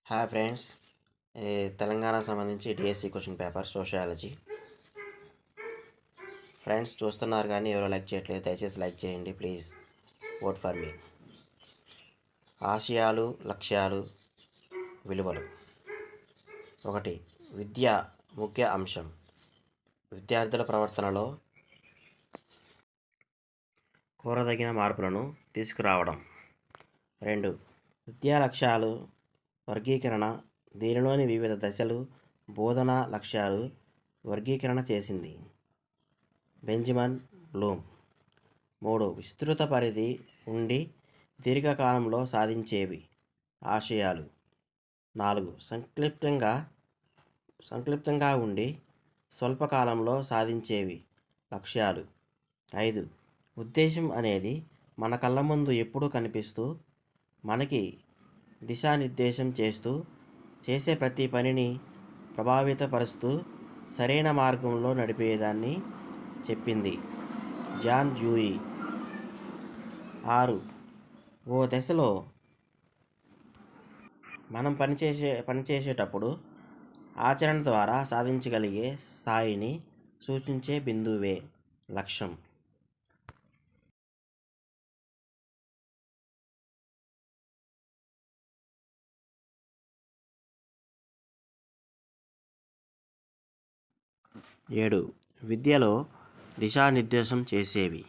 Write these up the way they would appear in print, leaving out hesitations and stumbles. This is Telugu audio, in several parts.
హాయ్ ఫ్రెండ్స్, తెలంగాణ సంబంధించి DSC question paper sociology. Friends చూస్తున్నారు కానీ ఎవరో లైక్ చేయట్లేదు. దయచేసి లైక్ చేయండి ప్లీజ్. Vote for me. ఆశయాలు, లక్ష్యాలు, విలువలు. 1. విద్య ముఖ్య అంశం. విద్యార్థుల ప్రవర్తనలో కోరదగిన మార్పులను తీసుకురావడం. 2. విద్యా లక్ష్యాలు వర్గీకరణ. దీనిలోని వివిధ దశలు బోధనా లక్ష్యాలు వర్గీకరణ చేసింది బెంజమిన్ బ్లూమ్. 3. విస్తృత పరిధి ఉండి దీర్ఘకాలంలో సాధించేవి ఆశయాలు. 4. సంక్లిప్తంగా ఉండి స్వల్పకాలంలో సాధించేవి లక్ష్యాలు. 5. ఉద్దేశం అనేది మన కళ్ళ ముందు ఎప్పుడూ కనిపిస్తూ మనకి దిశానిర్దేశం చేస్తూ చేసే ప్రతి పనిని ప్రభావితపరుస్తూ సరైన మార్గంలో నడిపేదాన్ని చెప్పింది జాన్ డ్యూయి. 6. ఓ దశలో మనం పనిచేసేటప్పుడు ఆచరణ ద్వారా సాధించగలిగే స్థాయిని సూచించే బిందువే లక్ష్యం. 7. విద్యలో దిశానిర్దేశం చేసేవి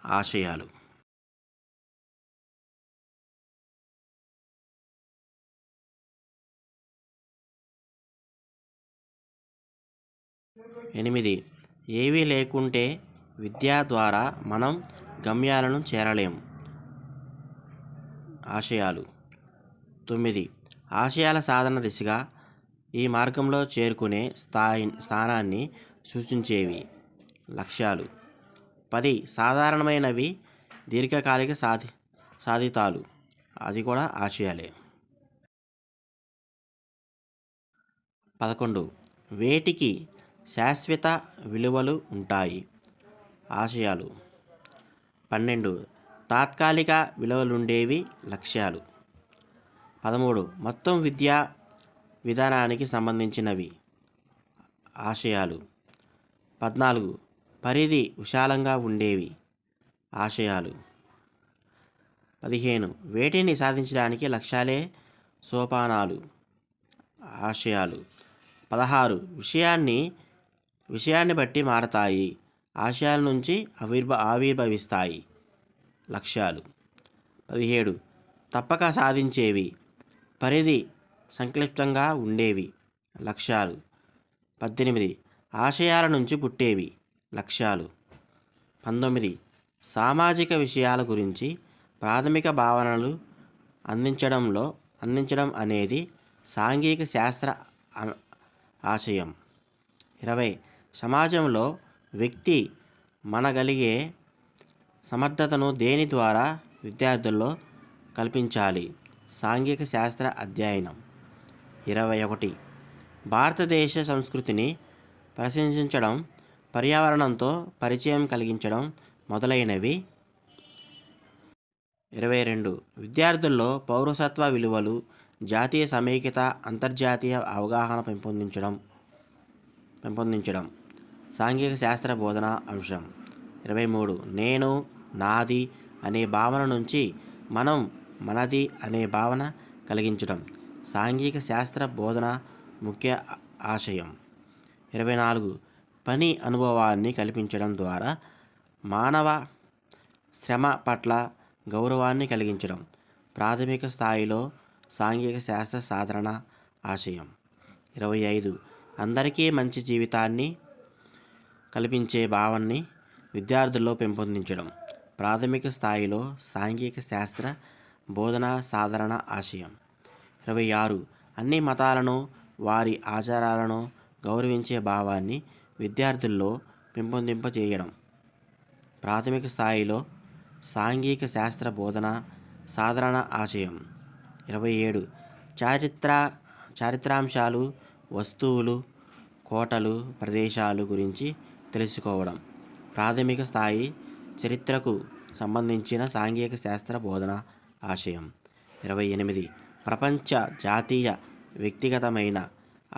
ఆశయాలు. 8. ఏవీ లేకుంటే విద్య ద్వారా మనం గమ్యాలను చేరలేం ఆశయాలు. 9. ఆశయాల సాధన దిశగా ఈ మార్గంలో చేరుకునే స్థానాన్ని సూచించేవి లక్ష్యాలు. 10. సాధారణమైనవి దీర్ఘకాలిక సాధితాలు, అది కూడా ఆశయాలే. 11. వేటికి శాశ్వత విలువలు ఉంటాయి ఆశయాలు. 12. తాత్కాలిక విలువలుండేవి లక్ష్యాలు. 13. మొత్తం విద్యా విధానానికి సంబంధించినవి ఆశయాలు. 14. పరిధి విశాలంగా ఉండేవి ఆశయాలు. 15. వేటిని సాధించడానికి లక్ష్యాలే సోపానాలు ఆశయాలు. 16. విషయాన్ని బట్టి మారతాయి, ఆశయాల నుంచి ఆవిర్భవిస్తాయి లక్ష్యాలు. 17. తప్పక సాధించేవి, పరిధి సంక్లిప్తంగా ఉండేవి లక్ష్యాలు. 18. ఆశయాల నుంచి పుట్టేవి లక్ష్యాలు. 19. సామాజిక విషయాల గురించి ప్రాథమిక భావనలు అందించడం అనేది సాంఘిక శాస్త్ర ఆశయం. 20. సమాజంలో వ్యక్తి మనగలిగే సమర్థతను దేని ద్వారా విద్యార్థుల్లో కల్పించాలి సాంఘిక శాస్త్ర అధ్యయనం. 21. భారతదేశ సంస్కృతిని ప్రశంసించడం, పర్యావరణంతో పరిచయం కలిగించడం మొదలైనవి. 22. విద్యార్థుల్లో పౌరసత్వ విలువలు, జాతీయ సమైక్యత, అంతర్జాతీయ అవగాహన పెంపొందించడం సాంఘిక శాస్త్ర బోధన అంశం. 23. నేను, నాది అనే భావన నుంచి మనం, మనది అనే భావన కలిగించడం సాంఘిక శాస్త్ర బోధన ముఖ్య ఆశయం. 24. పని అనుభవాన్ని కల్పించడం ద్వారా మానవ శ్రమ పట్ల గౌరవాన్ని కలిగించడం ప్రాథమిక స్థాయిలో సాంఘిక శాస్త్ర సాధారణ ఆశయం. 25. అందరికీ మంచి జీవితాన్ని కల్పించే భావాన్ని విద్యార్థుల్లో పెంపొందించడం ప్రాథమిక స్థాయిలో సాంఘిక శాస్త్ర బోధన సాధారణ ఆశయం. 26. అన్ని మతాలను, వారి ఆచారాలను గౌరవించే భావాన్ని విద్యార్థుల్లో పెంపొందింపజేయడం ప్రాథమిక స్థాయిలో సాంఘిక శాస్త్ర బోధన సాధారణ ఆశయం. 27. చారిత్రాంశాలు, వస్తువులు, కోటలు, ప్రదేశాలు గురించి తెలుసుకోవడం ప్రాథమిక స్థాయి చరిత్రకు సంబంధించిన సాంఘిక శాస్త్ర బోధన ఆశయం. 28. ప్రపంచ, జాతీయ వ్యక్తిగతమైన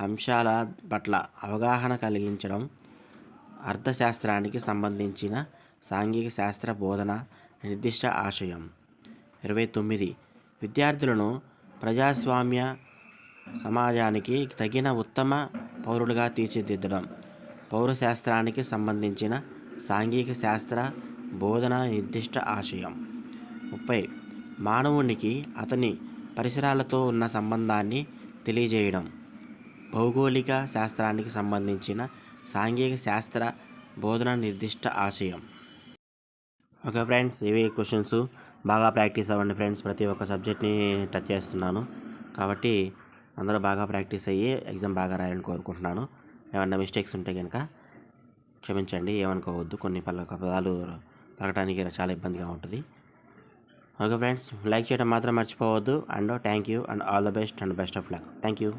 అంశాల పట్ల అవగాహన కలిగించడం అర్థశాస్త్రానికి సంబంధించిన సాంఘిక శాస్త్ర బోధన నిర్దిష్ట ఆశయం. 29 విద్యార్థులను ప్రజాస్వామ్య సమాజానికి తగిన ఉత్తమ పౌరులుగా తీర్చిదిద్దడం పౌరశాస్త్రానికి సంబంధించిన సాంఘిక శాస్త్ర బోధన నిర్దిష్ట ఆశయం. 30 మానవునికి అతని పరిసరాలతో ఉన్న సంబంధాన్ని తెలియజేయడం భౌగోళిక శాస్త్రానికి సంబంధించిన సాంఘిక శాస్త్ర బోధన నిర్దిష్ట ఆశయం. ఓకే ఫ్రెండ్స్, ఇవి క్వశ్చన్స్. బాగా ప్రాక్టీస్ అవ్వండి ఫ్రెండ్స్. ప్రతి ఒక్క సబ్జెక్ట్ని టచ్ చేస్తున్నాను కాబట్టి అందరూ బాగా ప్రాక్టీస్ అయ్యి ఎగ్జామ్ బాగా రాయాలని కోరుకుంటున్నాను. ఏమన్నా మిస్టేక్స్ ఉంటే కనుక క్షమించండి, ఏమనుకోవద్దు. కొన్ని పదాలు పలకడానికి చాలా ఇబ్బందిగా ఉంటుంది. ఓకే ఫ్రెండ్స్, లైక్ చేయడం మాత్రం మర్చిపోవద్దు. And thank you and all the best and best of luck. Thank you.